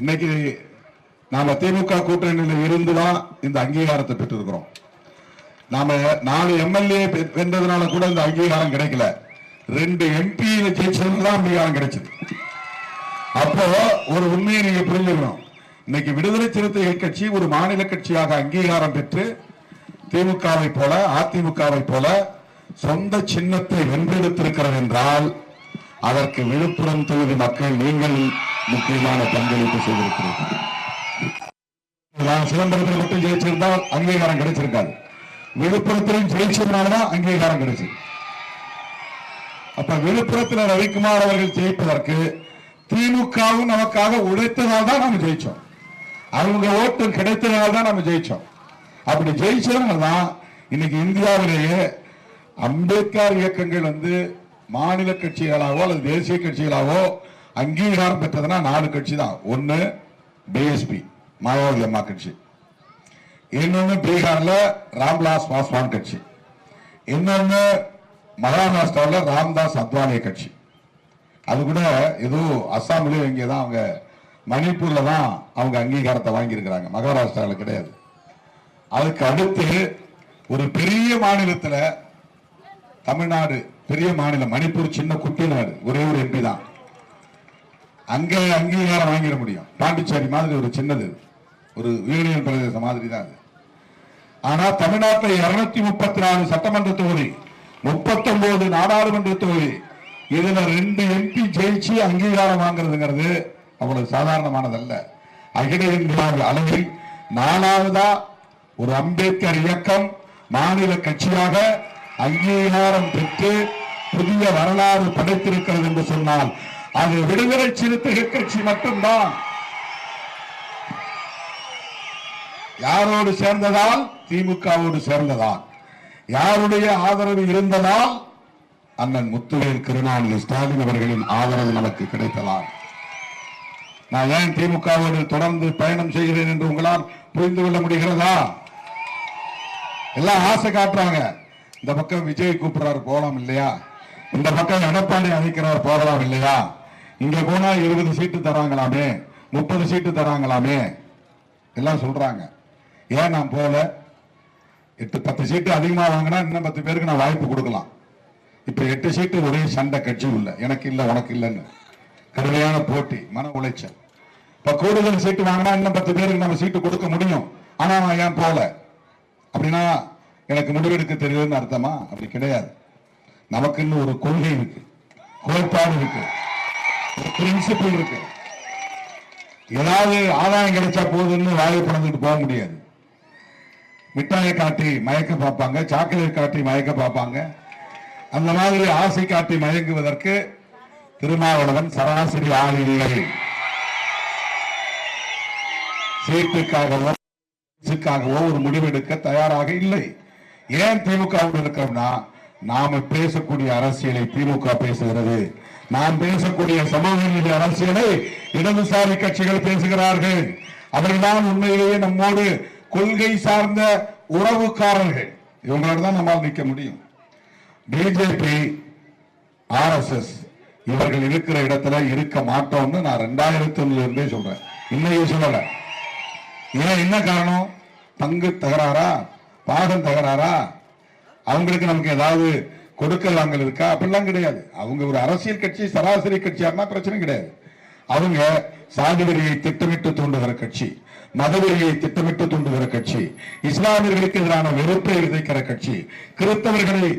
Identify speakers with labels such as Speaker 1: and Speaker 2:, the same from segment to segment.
Speaker 1: இன்னைக்கு நாம திமுக கூட்டணியில் இருந்துதான் இந்த அங்கீகாரத்தை பெற்றிருக்கிறோம். நாம 4 எம்எல்ஏ வென்றதுனால கூட இந்த அங்கீகாரம் கிடைக்கல. 2 எம்பி ஜெயிச்சதுதான் அங்கீகாரம் கிடைச்சது. அப்போ ஒரு உண்மையை நீங்க புரிஞ்சுக்கணும். இன்னைக்கு விடுதலை சிறுத்தைகள் கட்சி ஒரு மாநில கட்சியாக அங்கீகாரம் பெற்று திமுகவை போல அதிமுகவை போல சொந்த சின்னத்தை வென்றெடுத்திருக்கிறது என்றால் அதற்கு விழுப்புரம் தொகுதி மக்கள் நீங்கள் முக்கியமான பங்களிப்பு செய்திருக்கிறீர்கள். சிதம்பரத்தில் மட்டும் ஜெயிச்சிருந்தால் அங்கீகாரம் கிடைச்சிருக்காது. விழுப்புரத்திலும் ஜெயிச்சதுனாலதான் அங்கீகாரம் கிடைச்சது. அப்ப விழுப்புரத்தில் ரவிக்குமார் அவர்கள் ஜெயிப்பதற்கு திமுகவும் நமக்காக உழைத்ததால் தான் நம்ம ஜெயிச்சோம். அவங்க ஓட்டு கிடைத்ததால் தான் நம்ம ஜெயிச்சோம். அப்படி ஜெயிச்சதுனால்தான் இன்னைக்கு இந்தியாவிலேயே அம்பேத்கர் இயக்கங்கள் மாநில கட்சிகளாவோ அல்லது தேசிய கட்சிகளாவோ அங்கீகாரம் பெற்றதுன்னா 4 கட்சி தான். ஒன்னு பிஎஸ்பி மாயாவதி அம்மா கட்சி, இன்னொன்னு பீகார்ல ராம்விலாஸ் பாஸ்வான் கட்சி, இன்னொன்னு மகாராஷ்டிராவில் ராம்தாஸ் அத்வாலே கட்சி. அது கூட ஏதோ அஸ்ஸாம்லயும் இங்கேதான் அவங்க மணிப்பூர்ல தான் அவங்க அங்கீகாரத்தை வாங்கியிருக்கிறாங்க, மகாராஷ்டிராவில் கிடையாது. அதுக்கு அடுத்து ஒரு பெரிய மாநிலத்தில் தமிழ்நாடு பெரிய மாநிலம், மணிப்பூர் சின்ன குட்டி நாடு, ஒரே ஒரு எம்பி தான் அங்க அங்கீகாரம் வாங்கிட முடியும். பாண்டிச்சேரி மாதிரி ஒரு சின்னது, ஒரு யூனியன் பிரதேசம் மாதிரி தான் அது. ஆனா தமிழ்நாட்டில் 234 சட்டமன்ற தொகுதி, 39 நாடாளுமன்ற தொகுதி, இதுல 2 எம்பி ஜெயிச்சு அங்கீகாரம் வாங்குறதுங்கிறது அவ்வளவு சாதாரணமானதல்ல. அகில இந்திய அளவில் 4வதா ஒரு அம்பேத்கர் இயக்கம் மாநில கட்சியாக அங்கீகாரம் பெற்று புதிய வரலாறு படைத்திருக்கிறது என்று சொன்னால் அது விடுதலை சிறுத்தைகள் கட்சி மட்டும்தான். யாரோடு சேர்ந்ததால்? திமுகவோடு சேர்ந்ததால். யாருடைய ஆதரவு இருந்ததால்? அண்ணன் முத்துவேல் கருணாநிதி ஸ்டாலின் அவர்களின் ஆதரவு நமக்கு கிடைத்ததால். நான் ஏன் திமுகவோடு தொடர்ந்து பயணம் செய்கிறேன் என்று உங்களால் புரிந்து கொள்ள முடிகிறதா? எல்லாம் ஆசை காட்டுறாங்க. இந்த பக்கம் விஜய் கூப்பிடுறாரு போகலாம் இல்லையா, இந்த பக்கம் எடப்பாடி அழைக்கிறார் போகலாம் இல்லையா, இங்க போனா 20 சீட்டு தராங்களாமே, 30 சீட்டு தராங்களாமே எல்லாம் சொல்றாங்க. ஏன் நான் போல? 8-10 சீட்டு அதிகமா வாங்கினா இன்னும் 10 பேருக்கு நான் வாய்ப்பு கொடுக்கலாம். இப்ப 8 சீட்டு ஒரே சண்டை கட்சி உள்ள, எனக்கு இல்ல உனக்கு இல்லைன்னு கடுமையான போட்டி, மன உளைச்சல். இப்ப கூடுதல் சீட்டு வாங்கினா இன்னும் 10 பேருக்கு நம்ம சீட்டு கொடுக்க முடியும். ஆனா நான் ஏன் போல? அப்படின்னா எனக்கு முடிவெடுக்க தெரியுதுன்னு அர்த்தமா? அப்படி கிடையாது. நமக்குன்னு ஒரு கொள்கை இருக்கு, கோட்பாடு இருக்கு, பிரின்சிபிள் இருக்கு. ஏதாவது ஆதாயம் கிடைச்சா போதுன்னு வாயை பணந்துட்டு போக முடியாது. மிட்டாயை காட்டி மயக்க பார்ப்பாங்க, சாக்லேட் காட்டி மயக்க பார்ப்பாங்க. அந்த மாதிரி ஆசை காட்டி மயங்குவதற்கு திருமாவளவன் சராசரி ஆள் இல்லை. சீட்டுக்காகவோ ஒரு முடிவெடுக்க தயாராக இல்லை. ஏன் திமுகவோடு இருக்கிறோம்னா, நாம பேசக்கூடிய அரசியலை திமுக பேசுகிறது, நாம் பேசக்கூடிய சமூக நீதி அரசியலை இடதுசாரி கட்சிகள் பேசுகிறார்கள். அவர்கள்தான் உண்மையிலேயே நம்மோடு கொள்கை சார்ந்த உறவுக்காரர்கள். இவங்களோட தான் நம்மால் நிற்க முடியும். பிஜேபி, RSS இவர்கள் இருக்கிற இடத்துல இருக்க மாட்டோம்னு நான் 2001 இருந்தே சொல்றேன், இன்னைக்கு சொல்லல. ஏன், என்ன காரணம்? பங்கு தகராறா, பாகம் தகராறா, அவங்களுக்கு நமக்கு ஏதாவது கொடுக்கல் வாங்கல் இருக்கா? அப்படிலாம் கிடையாது. அவங்க ஒரு அரசியல் கட்சி, சராசரி கட்சியா பிரச்சனை கிடையாது. அவங்க சாதி வெறியை திட்டமிட்டு தூண்டுகிற கட்சி, மதவெறியை திட்டமிட்டு தூண்டுகிற கட்சி, இஸ்லாமியர்களுக்கு எதிரான வெறுப்பை விதைக்கிற கட்சி, கிறிஸ்தவர்களை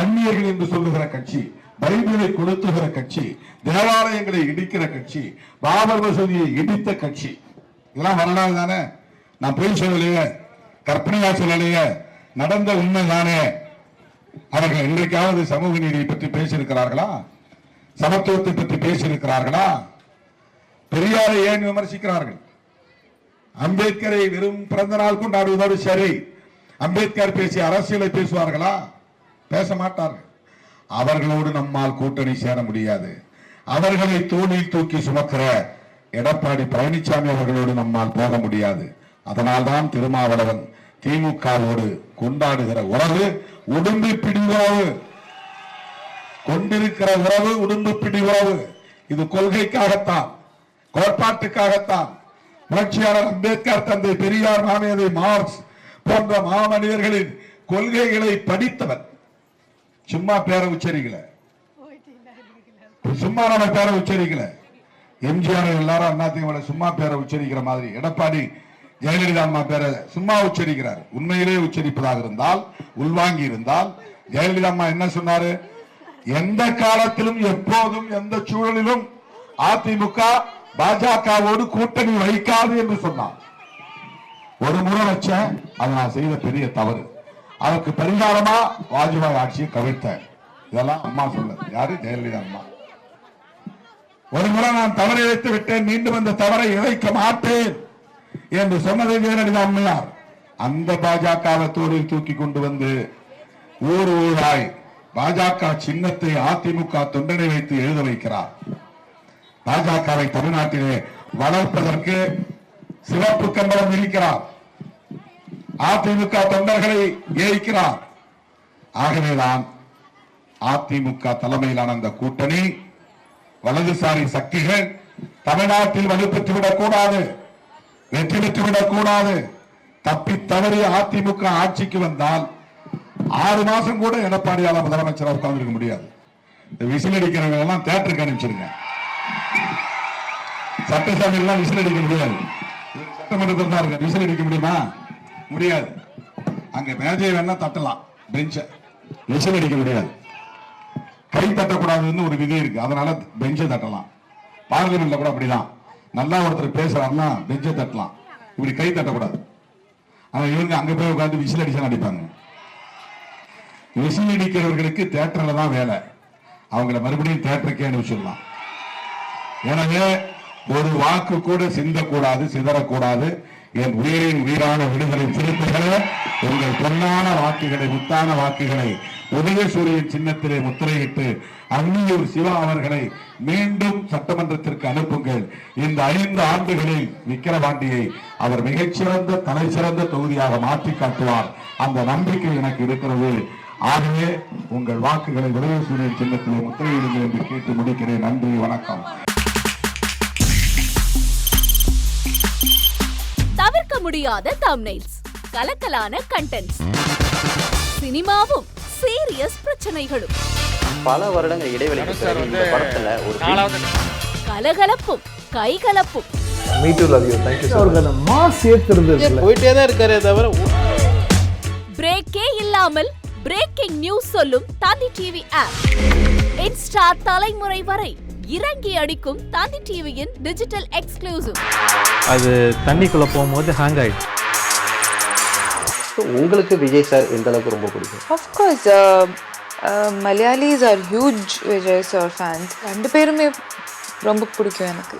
Speaker 1: அந்நியர்கள் என்று சொல்லுகிற கட்சி, பைபிளை கொளுத்துகிற கட்சி, தேவாலயங்களை இடிக்கிற கட்சி, பாபர் மசூதியை இடித்த கட்சி. இதெல்லாம் வரலாறு தானே. நான் பொய் சொல்லலையே, கற்பனையா சொல்லலையே, நடந்த உண்மை தானே. அவர்கள் இன்றைக்காவது சமூக நீதியை பற்றி பேசியிருக்கிறார்களா? சமத்துவத்தை பற்றி பேசியிருக்கிறார்களா? பெரியாரை ஏன் விமர்சிக்கிறார்கள்? அம்பேத்கரை வெறும் பிறந்த நாள் கொண்டாடுவதோடு சரி, அம்பேத்கர் பேசிய அரசியலை பேசுவார்களா? பேச மாட்டார்கள். அவர்களோடு நம்மால் கூட்டணி சேர முடியாது. அவர்களை தோளில் தூக்கி சுமக்கிற எடப்பாடி பழனிசாமி அவர்களோடு நம்மால் போக முடியாது. அதனால்தான் திருமாவளவன் திமுகவோடு கொண்டாடுகிற உறவு உடும்பு பிடி உறவு, கொண்டிருக்கிற உறவு உடும்பு பிடி உறவு. இது கொள்கைக்காகத்தான். கோட்பாட்டுக்காகத்தான். புரட்சியாளர் அம்பேத்கர், தந்தை பெரியார், மாமேதை மார்க்ஸ் போன்ற மாமனிதர்களின் கொள்கைகளை படித்தவர். சும்மா பேரை உச்சரிக்கல, சும்மா நம்ம பேரை உச்சரிக்கல. எம்ஜிஆர் எல்லாரும் அதிமுக சும்மா பேரை உச்சரிக்கிற மாதிரி எடப்பாடி ஜெயலலிதா அம்மா பேரை சும்மா உச்சரிக்கிறார். உண்மையிலே உச்சரிப்பதாக இருந்தால், உள்வாங்கி இருந்தால், ஜெயலலிதா அம்மா என்ன சொன்னாரு? எந்த காலத்திலும் எப்போதும் எந்த சூழலிலும் அதிமுக பாஜகவோடு கூட்டணி வைக்காது என்று சொன்னார். ஒரு முறை வச்சேன், அது நான் செய்த பெரிய தவறு. அதற்கு பரிகாரமா வாஜ்பாய் ஆட்சியை கவிழ்த்தேன். இதெல்லாம் அம்மா சொன்னது. யாரு? ஜெயலலிதா அம்மா. ஒரு முறை நான் தவறை இழைத்து விட்டேன், மீண்டும் அந்த தவறை இழைக்க மாட்டேன் என்று சொன்னதை ஜெயலலிதா அம்மையார். அந்த பாஜகவை தோளில் தூக்கி கொண்டு வந்து ஊர் ஊராய் பாஜக சின்னத்தை அதிமுக தொண்டனை வைத்து எழுத வைக்கிறார். பாஜகவை தமிழ்நாட்டிலே வளர்ப்பதற்கு சிவப்பு கம்பளம் இருக்கிறார். அதிமுக தொண்டர்களை ஏய்க்கிறார். ஆகவேதான் அதிமுக தலைமையிலான அந்த கூட்டணி வலதுசாரி சக்திகள் தமிழ்நாட்டில் வலுப்பெற்றுவிடக் கூடாது, வெற்றி பெற்றுவிடக் கூடாது. தப்பி தவறி அதிமுக ஆட்சிக்கு வந்தால் 6 மாசம் கூட எடப்பாடியால முதலமைச்சராக உட்கார்ந்திருக்க முடியாது. விசில் அடிக்கிறவங்க எல்லாம் தியேட்டருக்கு அனுப்பிச்சிருங்க. சட்டசபையில் எல்லாம் விசில் அடிக்க முடியாது. சட்டமன்றத்தில் தான் இருக்கு. விசில் அடிக்க முடியுமா? முடியாது. அங்க மேஜை வேணா தட்டலாம், பெஞ்ச விசில் அடிக்க முடியாது. கை தட்டக்கூடாதுன்னு ஒரு விதி இருக்கு. அதனால பெஞ்சை தட்டலாம். பார்லிமெண்ட்ல கூட அப்படிதான். நல்லா ஒருத்தர் பேசுறாருன்னா பெஞ்சை தட்டலாம், இப்படி கை தட்டக்கூடாது. ஆனா இவங்க அங்க போய் உட்காந்து விசில் அடிச்சா அடிப்பாங்க. விசில் அடிக்கிறவர்களுக்கு தியேட்டர்ல தான் வேலை. அவங்கள மறுபடியும் தியேட்டருக்கே அனுப்பிச்சிடலாம். எனவே ஒரு வாக்கு கூட சிந்தக்கூடாது, சிதறக்கூடாது. என் உயிரின் உயிரான விடுதலை சிறுத்தைகளே, உங்கள் பொன்னான வாக்குகளை, முத்தான வாக்குகளை உதயசூரியன் சின்னத்திலே முத்திரையிட்டு அன்னியூர் சிவா அவர்களை மீண்டும் சட்டமன்றத்திற்கு அனுப்புங்கள். இந்த 5 ஆண்டுகளில் விக்கிரவாண்டியை அவர் மிகச்சிறந்த தலை சிறந்த தொகுதியாக மாற்றி காட்டுவார். அந்த நம்பிக்கை எனக்கு இருக்கிறது. ஆகவே உங்கள் வாக்குகளை உதயசூரியன் சின்னத்திலே முத்திரையிடுங்கள் என்று கேட்டு முடிக்கிறேன். நன்றி, வணக்கம்.
Speaker 2: தவிர்க்க முடியாத தம்ப்நெயில்ஸ், கலக்கலான கண்டென்ட்ஸ், சினிமாவும் சீரியஸ் பிரச்சனைகளும்,
Speaker 3: பல வருடங்கள் இடைவெளிக்கு பிறகு இந்த படத்துல ஒரு
Speaker 2: கலகலப்பும் கைகலப்பும்,
Speaker 3: போயிட்டே தான் இருக்காரே தவிர
Speaker 2: பிரேக்கே இல்லாமல் பிரேக்கிங் நியூஸ் சொல்லும் தந்தி டிவி ஆப். இன்ஸ்டா தலைமுறை வரை இறங்கி அடிக்கும் தந்தி டிவியின் டிஜிட்டல் எக்ஸ்க்ளூசிவ்.
Speaker 4: அது தண்ணிக்குள்ள போகும்போது ஹேங் ஆயிடுச்சு.
Speaker 3: உங்களுக்கு விஜய் சார் எந்த அளவுக்கு ரொம்ப பிடிக்கும்?
Speaker 5: Of course, Malayalis are huge Vijay sir fans. 2 பேருமே ரொம்ப பிடிக்கும் எனக்கு.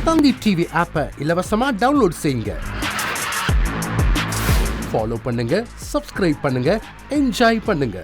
Speaker 6: தந்தி டிவி ஆப்பை இலவசமா டவுன்லோட் செய்யுங்க. ஃபாலோ பண்ணுங்க, சப்ஸ்கிரைப் பண்ணுங்க, என்ஜாய் பண்ணுங்க.